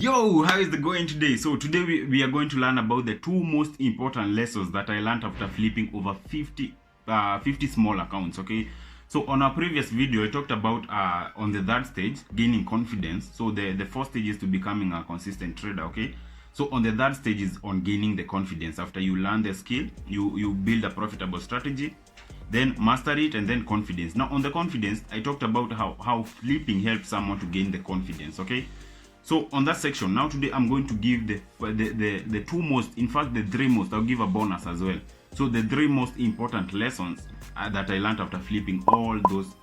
Yo, how is it going today? So today we are going to learn about the two most important lessons that I learned after flipping over 50 small accounts, okay? So on our previous video, I talked about on the third stage, gaining confidence. So the first stage is to becoming a consistent trader, okay? So on the third stage is on gaining the confidence. After you learn the skill, you build a profitable strategy, then master it, and then confidence. Now on the confidence, I talked about how flipping helps someone to gain the confidence, okay? So on that section, now today I'm going to give the two most, in fact the three most. I'll give a bonus as well. So the three most important lessons that I learned after flipping all those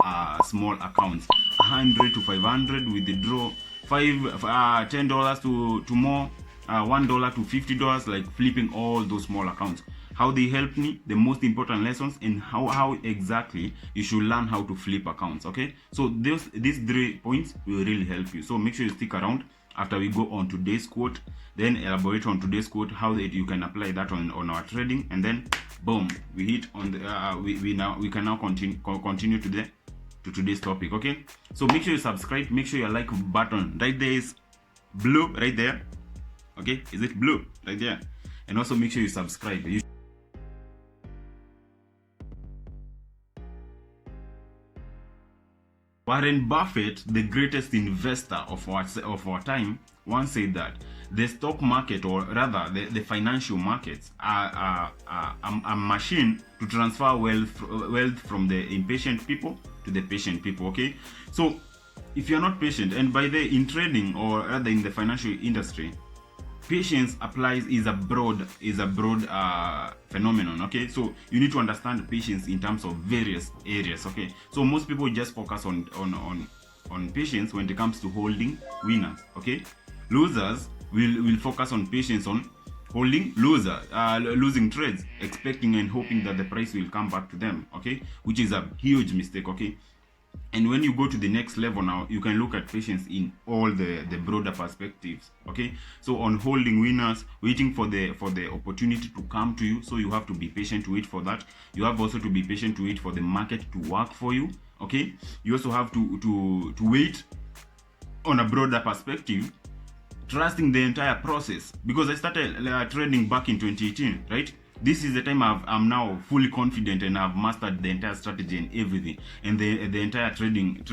small accounts, 100 to 500 with the draw, $10 to more, $1 to $50, like flipping all those small accounts. How they helped me, the most important lessons, and how exactly you should learn how to flip accounts, okay? So these 3 points will really help you. So make sure you stick around after we go on today's quote, then elaborate on today's quote, how that you can apply that on our trading, and then boom, we hit on the we can now continue to today's topic, okay? So make sure you subscribe, make sure your like button right there is blue right there, okay? Is it blue right there? And also make sure you subscribe. Warren Buffett, the greatest investor of our time, once said that the stock market, or rather the financial markets, are a machine to transfer wealth from the impatient people to the patient people, okay? So if you're not patient, and by the in trading, or rather in the financial industry, patience is a broad phenomenon, okay? So you need to understand patience in terms of various areas, okay? So most people just focus on patience when it comes to holding winners, okay? Losers will focus on patience on holding losing trades, expecting and hoping that the price will come back to them, okay? Which is a huge mistake, okay? And when you go to the next level now, you can look at patience in all the broader perspectives, okay? So on holding winners, waiting for the opportunity to come to you, so you have to be patient to wait for that. You have also to be patient to wait for the market to work for you, okay? You also have to wait on a broader perspective, trusting the entire process, because I started trading back in 2018, right? This is the time I'm now fully confident and I've mastered the entire strategy and everything, and the entire trading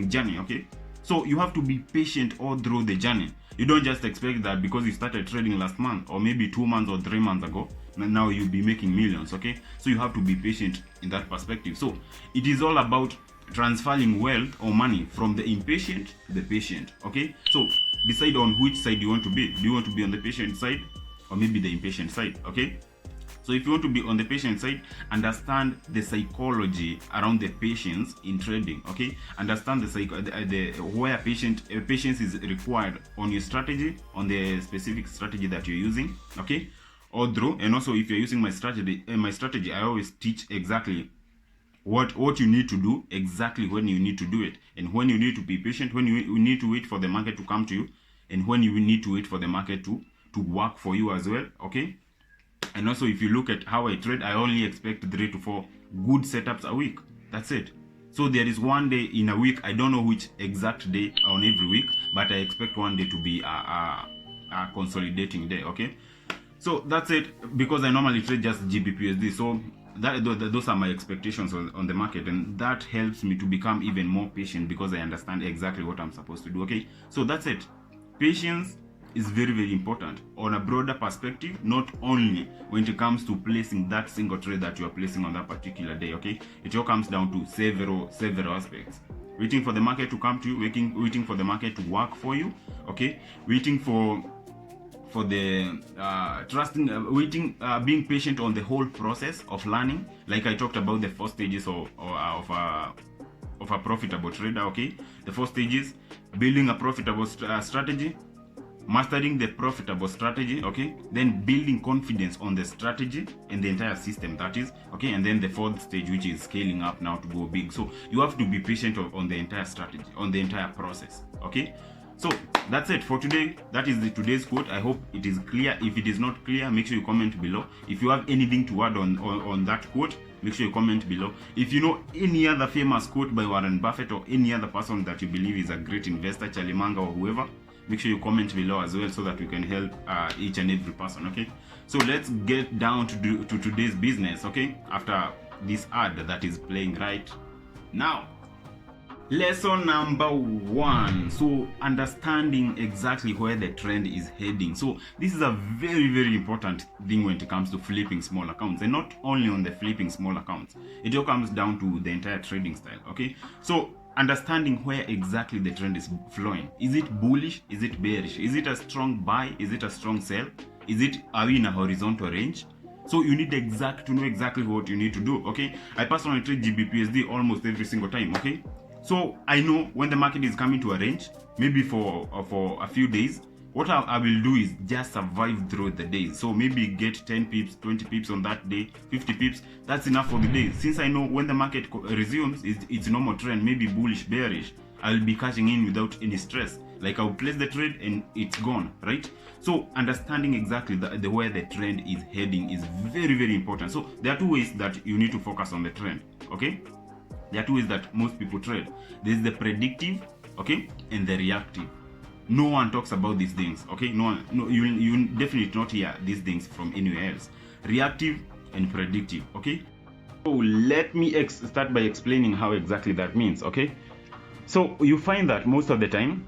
journey, okay? So you have to be patient all through the journey. You don't just expect that because you started trading last month, or maybe 2 months or 3 months ago, now you'll be making millions, okay? So you have to be patient in that perspective. So it is all about transferring wealth or money from the impatient to the patient, okay? So decide on which side you want to be. Do you want to be on the patient side, or maybe the impatient side, okay? So if you want to be on the patient side, understand the psychology around the patience in trading, okay? Understand where patience is required on your strategy, on the specific strategy that you're using, okay? And also if you're using my strategy, I always teach exactly what you need to do, exactly when you need to do it, and when you need to be patient, when you need to wait for the market to come to you, and when you need to wait for the market to work for you as well, okay? And also if you look at how I trade, I only expect 3 to 4 good setups a week. That's it. So there is one day in a week, I don't know which exact day on every week, but I expect one day to be a consolidating day, okay? So that's it, because I normally trade just GBPUSD. So those are my expectations on the market, and that helps me to become even more patient, because I understand exactly what I'm supposed to do, okay? So that's it. Patience is very, very important on a broader perspective, not only when it comes to placing that single trade that you are placing on that particular day, okay? It all comes down to several waspects. Waiting for the market to come to you, waiting for the market to work for you, okay? Waiting for the being patient on the whole process of learning, like I talked about the 4 stages of a profitable trader, okay? The 4 stages: building a profitable strategy, mastering the profitable strategy, okay? Then building confidence on the strategy and the entire system, that is, okay? And then the 4th stage, which is scaling up now to go big. So you have to be patient on the entire strategy, on the entire process, okay? So that's it for today. That is today's quote. I hope it is clear. If it is not clear, make sure you comment below. If you have anything to add on that quote, make sure you comment below. If you know any other famous quote by Warren Buffett, or any other person that you believe is a great investor, Charlie Munger or whoever, make sure you comment below as well so that we can help each and every person. Okay, so let's get down to today's business. Okay, after this ad that is playing right now. Lesson number 1. So understanding exactly where the trend is heading. So this is a very important thing when it comes to flipping small accounts, and not only on the flipping small accounts, it all comes down to the entire trading style. Okay, so understanding where exactly the trend is flowing. Is it bullish? Is it bearish? Is it a strong buy? Is it a strong sell? Are we in a horizontal range? So you need to know exactly what you need to do. Okay, I personally trade GBPSD almost every single time. Okay, so I know when the market is coming to a range, maybe for a few days, what I will do is just survive through the day. So maybe get 10 pips, 20 pips on that day, 50 pips. That's enough for the day. Since I know when the market resumes, it's normal trend, maybe bullish, bearish, I'll be cashing in without any stress. Like I'll place the trade and it's gone, right? So understanding exactly the where the trend is heading is very important. So there are 2 ways that you need to focus on the trend. Okay, there are 2 ways that most people trade. There's the predictive, okay, and the reactive. No one talks about these things. Okay, no, you definitely not hear these things from anywhere else. Reactive and predictive. Okay, so let me start by explaining how exactly that means. Okay, so you find that most of the time,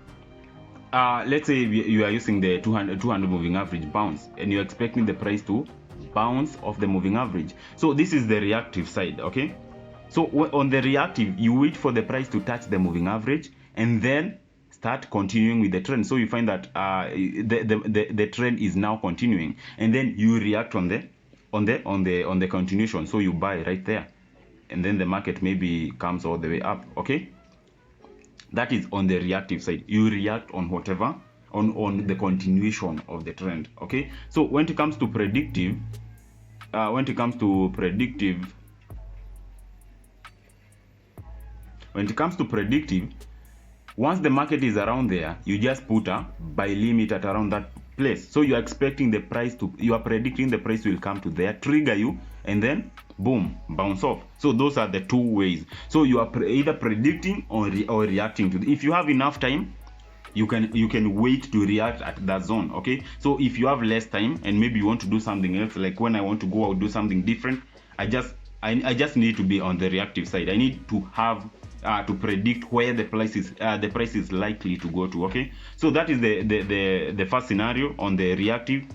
let's say you are using the 200 moving average bounce, and you're expecting the price to bounce off the moving average. So this is the reactive side. Okay, so on the reactive, you wait for the price to touch the moving average and then start continuing with the trend. So you find that the trend is now continuing, and then you react on the continuation. So you buy right there, and then the market maybe comes all the way up. Okay, that is on the reactive side. You react on whatever on the continuation of the trend. Okay, so when it comes to predictive, once the market is around there, you just put a buy limit at around that place. So you are predicting the price will come to there, trigger you, and then boom, bounce off. So those are the 2 ways. So you are either predicting or reacting to if you have enough time, you can wait to react at that zone. Okay, so if you have less time and maybe you want to do something else, like when I want to go out do something different, I just need to be on the reactive side. I need to have to predict where the price is likely to go to. Okay, so that is the first scenario on the reactive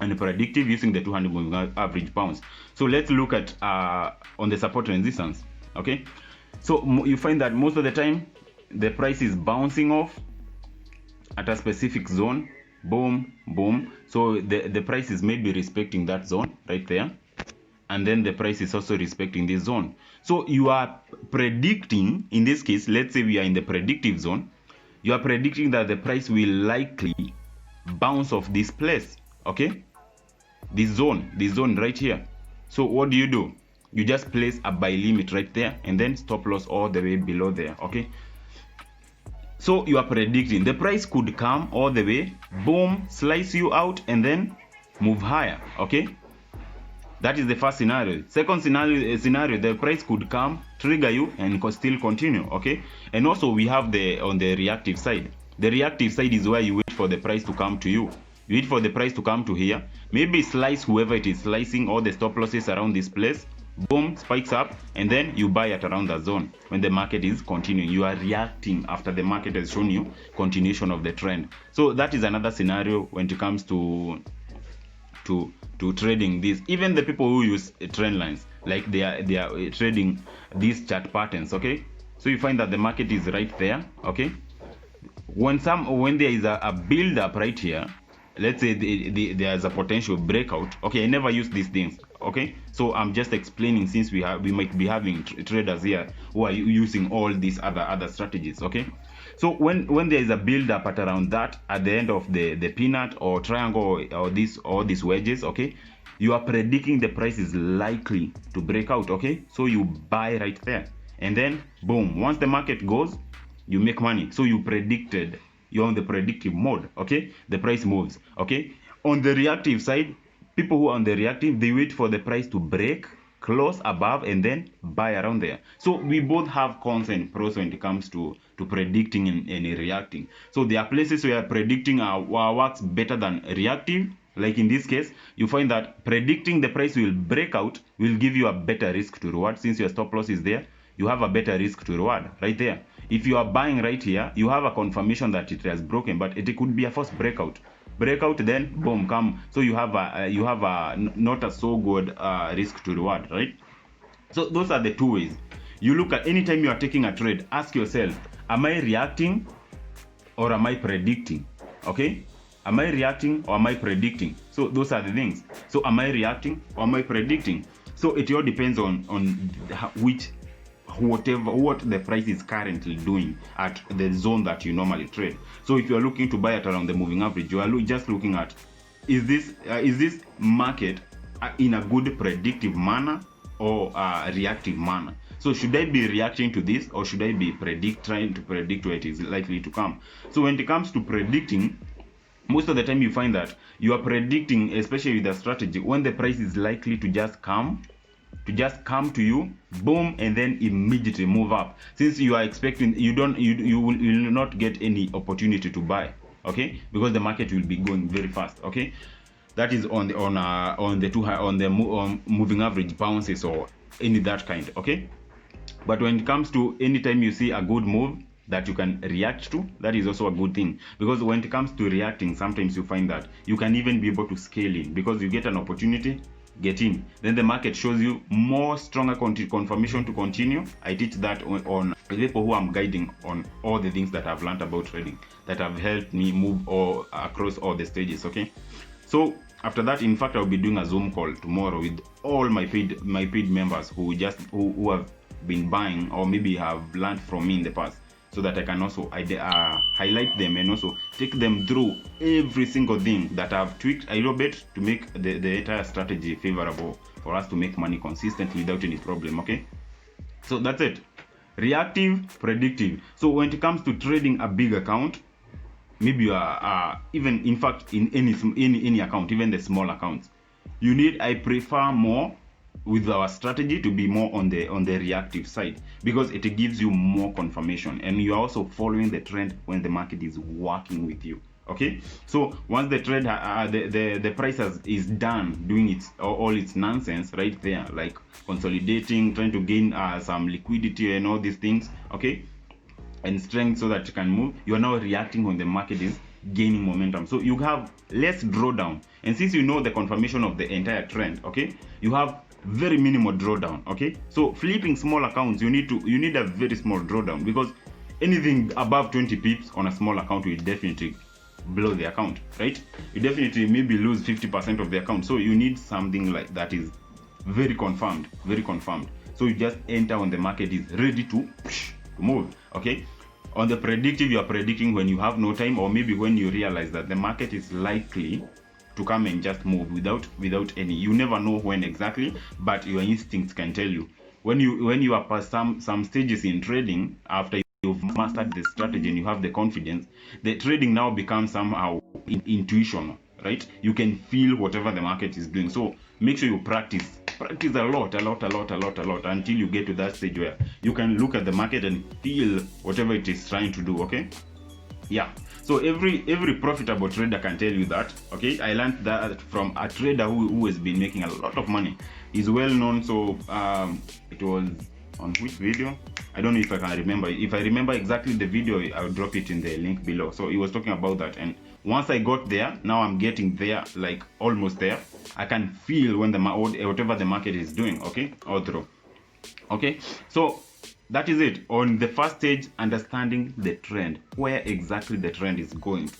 and the predictive using the 200 moving average bounce. So let's look at on the support resistance. Okay, so you find that most of the time the price is bouncing off at a specific zone. Boom, boom. So the price is maybe respecting that zone right there, and then the price is also respecting this zone. So you are predicting, in this case, let's say we are in the predictive zone, you are predicting that the price will likely bounce off this place. Okay, this zone right here. So what do? You just place a buy limit right there, and then stop loss all the way below there. Okay, so you are predicting the price could come all the way, boom, slice you out, and then move higher. Okay, that is the first scenario. Second scenario, the price could come, trigger you, and still continue. Okay, and also we have on the reactive side. The reactive side is where you wait for the price to come to you. You wait for the price to come to here, maybe slice whoever it is slicing, all the stop losses around this place, boom, spikes up, and then you buy at around the zone. When the market is continuing, you are reacting after the market has shown you continuation of the trend. So that is another scenario when it comes to trading this. Even the people who use trend lines, like they are trading these chart patterns. Okay, so you find that the market is right there. Okay, when there is a build up right here, let's say there's a potential breakout. Okay, I never use these things. Okay, so I'm just explaining, since we might be having traders here who are using all these other strategies. Okay, so when there is a build up at around that, at the end of the peanut or triangle or these wedges, okay, you are predicting the price is likely to break out. Okay, so you buy right there, and then boom, once the market goes, you make money. So you're on the predictive mode. Okay, the price moves. Okay, on the reactive side, people who are on the reactive, they wait for the price to break, close above and then buy around there. So we both have cons and pros when it comes to predicting and reacting. So there are places where predicting works better than reactive. Like in this case, you find that predicting the price will break out will give you a better risk to reward. Since your stop loss is there, you have a better risk to reward right there. If you are buying right here, you have a confirmation that it has broken, but it could be a false breakout. Then boom, come. So you have a not a so good risk to reward, right? So those are the two ways. You look at anytime you are taking a trade, ask yourself, am I reacting or am I predicting? Okay? Am I reacting or am I predicting? So those are the things. So am I reacting or am I predicting? So it all depends on what the price is currently doing at the zone that you normally trade. So if you are looking to buy it around the moving average, you are just looking at, is this market in a good predictive manner or reactive manner? So should I be reacting to this, or should I be trying to predict where it is likely to come? So when it comes to predicting, most of the time you find that you are predicting, especially with a strategy, when the price is likely to just come to you, boom, and then immediately move up. Since you are expecting, you will not get any opportunity to buy, okay, because the market will be going very fast, okay. That is on the moving average bounces or any that kind, okay. But when it comes to anytime you see a good move that you can react to, that is also a good thing, because when it comes to reacting, sometimes you find that you can even be able to scale in, because you get an opportunity, get in, then the market shows you more stronger confirmation to continue. I teach that on people who I'm guiding on all the things that I've learned about trading that have helped me move across all the stages, okay. So after that, in fact, I'll be doing a Zoom call tomorrow with all my paid members who have been buying or maybe have learned from me in the past, so that I can also highlight them and also take them through every single thing that I've tweaked a little bit to make the entire strategy favorable for us to make money consistently without any problem, okay. So that's it. Reactive, predictive. So when it comes to trading a big account, maybe you are even, in fact, in any account, even the small accounts, I prefer more with our strategy to be more on the reactive side, because it gives you more confirmation and you are also following the trend when the market is working with you, okay. So once the trend the price is done doing all its nonsense right there, like consolidating, trying to gain some liquidity and all these things, okay, and strength so that you can move, you are now reacting when the market is gaining momentum. So you have less drawdown, and since you know the confirmation of the entire trend, okay, you have very minimal drawdown, okay. So flipping small accounts, you need a very small drawdown, because anything above 20 pips on a small account will definitely blow the account, right? You definitely maybe lose 50% of the account. So you need something like that is very confirmed. So you just enter when the market is ready to move, okay. On the predictive, you are predicting when you have no time, or maybe when you realize that the market is likely to come and just move without any, you never know when exactly, but your instincts can tell you. When you are past some stages in trading, after you've mastered the strategy and you have the confidence, the trading now becomes somehow intuition, right? You can feel whatever the market is doing. So make sure you practice a lot until you get to that stage where you can look at the market and feel whatever it is trying to do, okay. Yeah, so every profitable trader can tell you that, okay. I learned that from a trader who has been making a lot of money. He's well known. So it was on which video, I don't know if I can remember. If I remember exactly the video, I'll drop it in the link below. So he was talking about that, and once I got there, now I'm getting there, like almost there. I can feel when whatever the market is doing, okay, all through, okay. So that is it on the first stage, understanding the trend, where exactly the trend is going,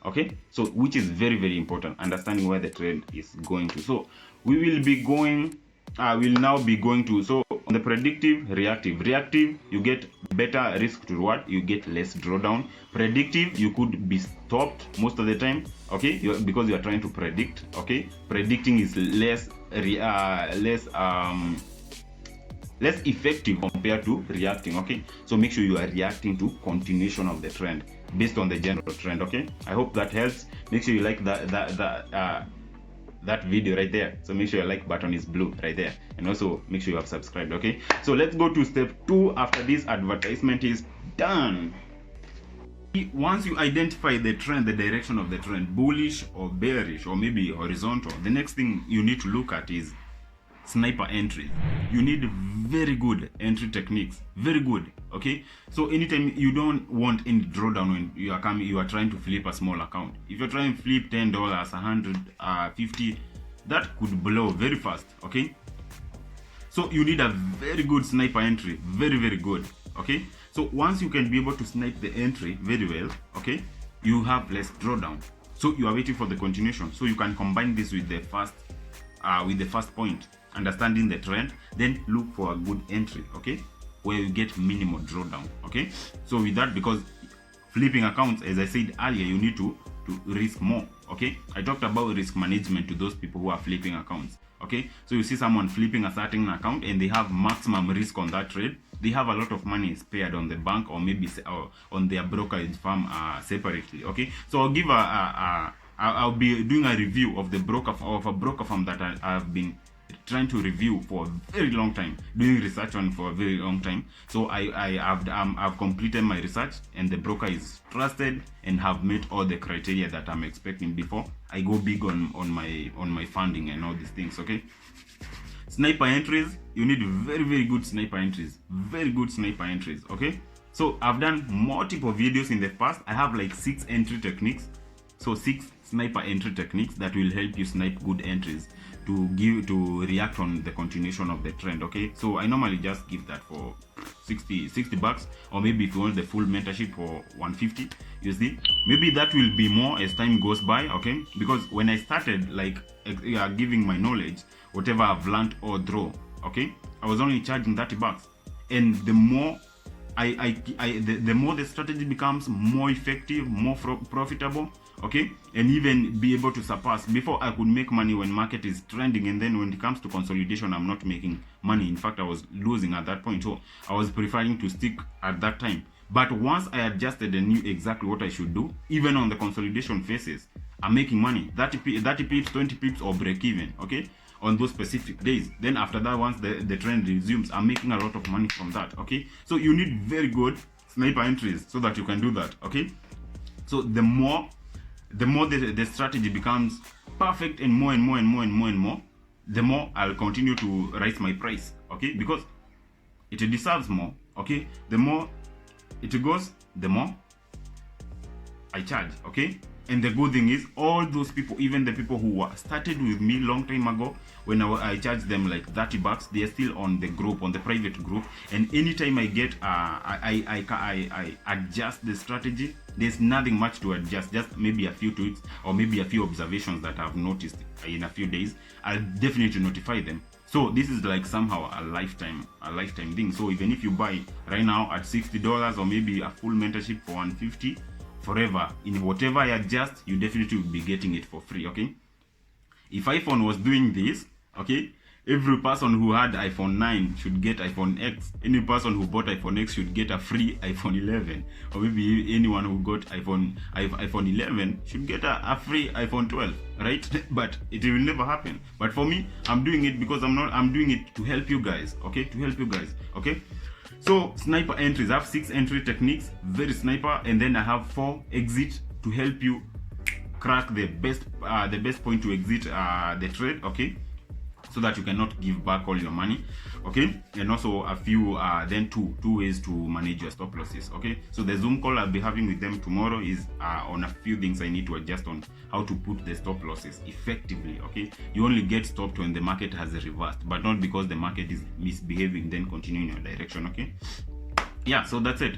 okay. So which is very, very important, understanding where the trend is going to. So we will be going we'll now be going to, so on the predictive, reactive, you get better risk to reward, you get less drawdown. Predictive, you could be stopped most of the time, okay, because you are trying to predict, okay. Predicting is less effective compared to reacting, okay. So make sure you are reacting to continuation of the trend based on the general trend, okay. I hope that helps. Make sure you like that that video right there. So make sure your like button is blue right there, and also make sure you have subscribed. Okay, so let's go to step 2 after this advertisement is done. Once you identify the trend, the direction of the trend, bullish or bearish or maybe horizontal, the next thing you need to look at is sniper entries. You need very good entry techniques, very good. Okay, so anytime you don't want any drawdown when you are trying to flip a small account. If you're trying to flip $10, 100, 50, that could blow very fast. Okay, so you need a very good sniper entry, very good. Okay, so once you can be able to snipe the entry very well, okay, you have less drawdown. So you are waiting for the continuation. So you can combine this with the first point, understanding the trend, then look for a good entry, okay, where you get minimal drawdown. Okay, so with that, because flipping accounts, as I said earlier, you need to risk more. Okay, I talked about risk management to those people who are flipping accounts. Okay, so you see someone flipping a certain account and they have maximum risk on that trade. They have a lot of money spared on the bank or maybe on their brokerage firm separately. Okay, so I'll give I'll be doing a review of a broker firm that I've been trying to review for a very long time, doing research on for a very long time. So I've completed my research, and the broker is trusted and have met all the criteria that I'm expecting before I go big on my funding and all these things. Okay, sniper entries, you need very good sniper entries, very good sniper entries. Okay, so I've done multiple videos in the past. I have like 6 entry techniques, so 6 sniper entry techniques that will help you snipe good entries to react on the continuation of the trend. Okay, so I normally just give that for 60 bucks, or maybe if you want the full mentorship for 150 USD, maybe that will be more as time goes by. Okay, because when I started like giving my knowledge, whatever I've learned or draw, okay, I was only charging 30 bucks, and the more the more the strategy becomes more effective, more profitable, okay, and even be able to surpass. Before, I could make money when market is trending, and then when it comes to consolidation, I'm not making money. In fact, I was losing at that point, so I was preferring to stick at that time. But once I adjusted and knew exactly what I should do, even on the consolidation phases, I'm making money, 30 pips, 20 pips, or break even, okay, on those specific days. Then after that, once the trend resumes, I'm making a lot of money from that. Okay, so you need very good sniper entries so that you can do that. Okay, so the more the strategy becomes perfect and more, the more I'll continue to raise my price. Okay, because it deserves more. Okay, the more it goes, the more I charge. Okay, and the good thing is, all those people, even the people who started with me long time ago, when I charged them like 30 bucks, they are still on the group, on the private group. And anytime I get I adjust the strategy, there's nothing much to adjust, just maybe a few tweaks or maybe a few observations that I've noticed in a few days. I'll definitely notify them. So this is like somehow a lifetime thing. So even if you buy right now at $60, or maybe a full mentorship for 150, forever, in whatever I adjust, you definitely will be getting it for free. Okay, if iPhone was doing this, okay, every person who had iPhone 9 should get iPhone X. Any person who bought iPhone X should get a free iPhone 11, or maybe anyone who got iPhone 11 should get a free iPhone 12, right? But it will never happen. But for me, I'm doing it because I'm doing it to help you guys. Okay, to help you guys. Okay, so sniper entries, I have 6 entry techniques, very sniper, and then I have 4 exit to help you crack the best point to exit the trade. Okay, so that you cannot give back all your money. Okay, and also a few then two ways to manage your stop losses. Okay, so the Zoom call I'll be having with them tomorrow is on a few things I need to adjust on how to put the stop losses effectively. Okay, you only get stopped when the market has reversed, but not because the market is misbehaving then continuing your direction. Okay, yeah, so that's it.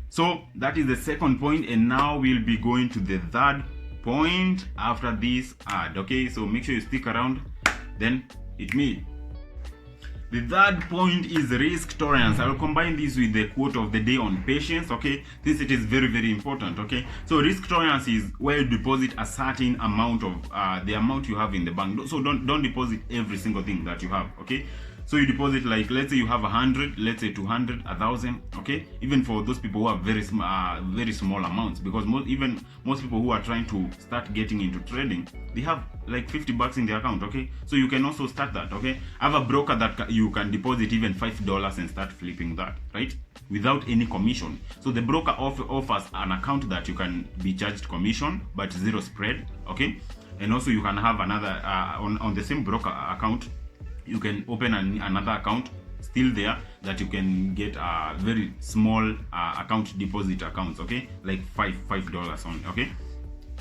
So that is the second point, and now we'll be going to the third point after this ad. Okay, so make sure you stick around, then hit me. The third point is risk tolerance. I will combine this with the quote of the day on patience. Okay, this it is very important. Okay, so risk tolerance is where you deposit a certain amount of the amount you have in the bank. So don't deposit every single thing that you have. Okay, So you deposit, like, let's say you have 100, let's say 200, 1,000. Okay, even for those people who have very small amounts, because most people who are trying to start getting into trading, they have like $50 in their account. Okay, so you can also start that. Okay, have a broker that you can deposit even $5 and start flipping that, right, without any commission. So the broker offers an account that you can be charged commission but zero spread. Okay, and also you can have another on the same broker account, you can open another account still there that you can get a very small account deposit accounts. Okay, like $5 only. Okay,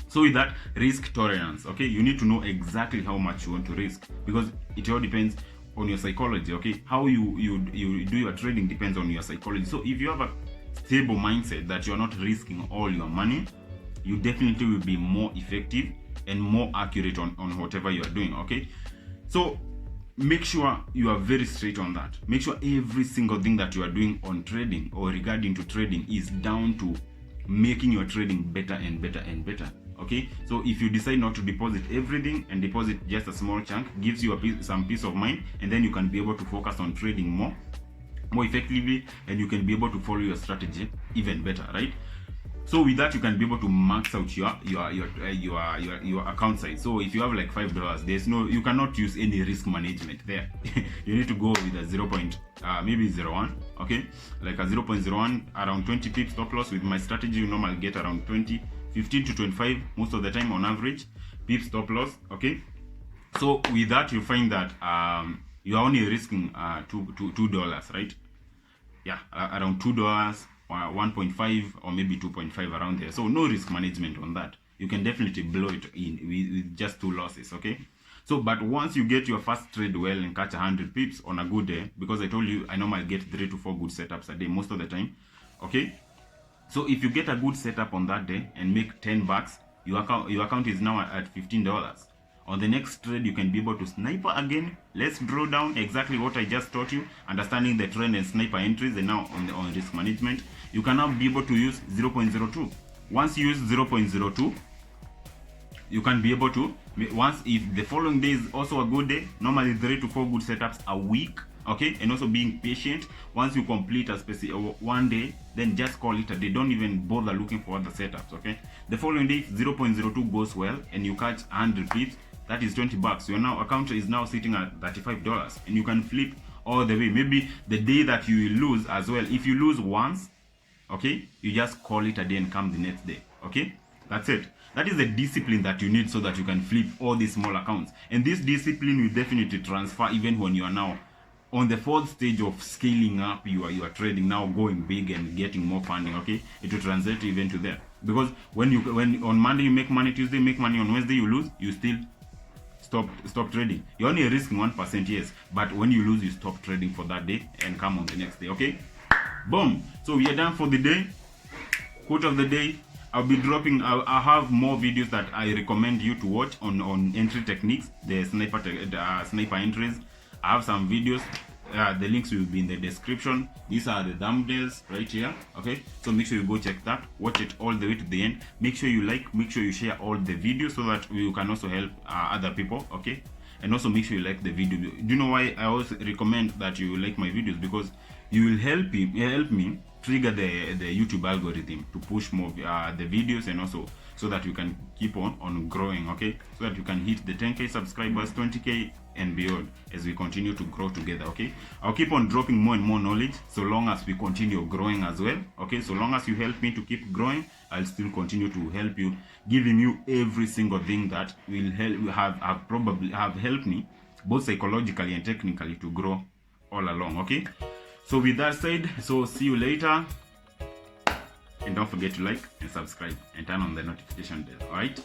so with that, risk tolerance. Okay, you need to know exactly how much you want to risk, because it all depends on your psychology. Okay, how you do your trading depends on your psychology. So if you have a stable mindset that you're not risking all your money, you definitely will be more effective and more accurate on whatever you are doing. Okay, so make sure you are very straight on that. Make sure every single thing that you are doing on trading or regarding to trading is down to making your trading better and better and better. Okay, so if you decide not to deposit everything and deposit just a small chunk, gives you some peace of mind, and then you can be able to focus on trading more effectively, and you can be able to follow your strategy even better, right? So with that, you can be able to max out your account size. So if you have like $5, you cannot use any risk management there. You need to go with a maybe 0.01. Okay, like a 0.01, around 20 pips stop loss. With my strategy, you normally get around 15 to 25 most of the time on average pips stop loss. Okay, so with that, you find that you are only risking $2, right? Yeah, around $2, 1.5 or maybe 2.5, around there. So no risk management on that. You can definitely blow it in with just 2 losses. Okay, so but once you get your first trade well and catch 100 pips on a good day, because I told you I normally get 3 to 4 good setups a day most of the time. Okay, so if you get a good setup on that day and make $10, your account is now at $15. On the next trade, you can be able to sniper again. Let's draw down exactly what I just taught you, understanding the trend and sniper entries. And now on risk management, you can now be able to use 0.02. Once you use 0.02, you can be able to, once if the following day is also a good day, normally 3 to 4 good setups a week. Okay, and also being patient. Once you complete a specific one day, then just call it a day. Don't even bother looking for other setups. Okay, the following day, if 0.02 goes well and you catch 100 pips, that is $20. Your account is now sitting at $35, and you can flip all the way. Maybe the day that you lose as well, if you lose once, okay, you just call it a day and come the next day. Okay, that's it. That is the discipline that you need so that you can flip all these small accounts. And this discipline will definitely transfer even when you are now on the 4th stage of scaling up you are trading, now going big and getting more funding. Okay, it will translate even to there, because when on Monday you make money, Tuesday you make money, on Wednesday you lose, you still stop trading. You're only risking 1%, yes, but when you lose, you stop trading for that day and come on the next day. Okay, boom. So we are done for the day. Quote of the day. I'll be dropping, I have more videos that I recommend you to watch on entry techniques, the sniper entries. I have some videos, the links will be in the description. These are the thumbnails right here. Okay, so make sure you go check that, watch it all the way to the end. Make sure you like, make sure you share all the videos so that you can also help other people. Okay, and also make sure you like the video. Do you know why I always recommend that you like my videos? Because you will help me trigger the YouTube algorithm to push more the videos, and also so that you can keep on growing. Okay, so that you can hit the 10k subscribers, 20k and beyond as we continue to grow together. Okay, I'll keep on dropping more and more knowledge so long as we continue growing as well. Okay, so long as you help me to keep growing, I'll still continue to help you, giving you every single thing that will have helped me both psychologically and technically to grow all along. Okay, so with that said, so see you later, and don't forget to like and subscribe and turn on the notification bell. All right.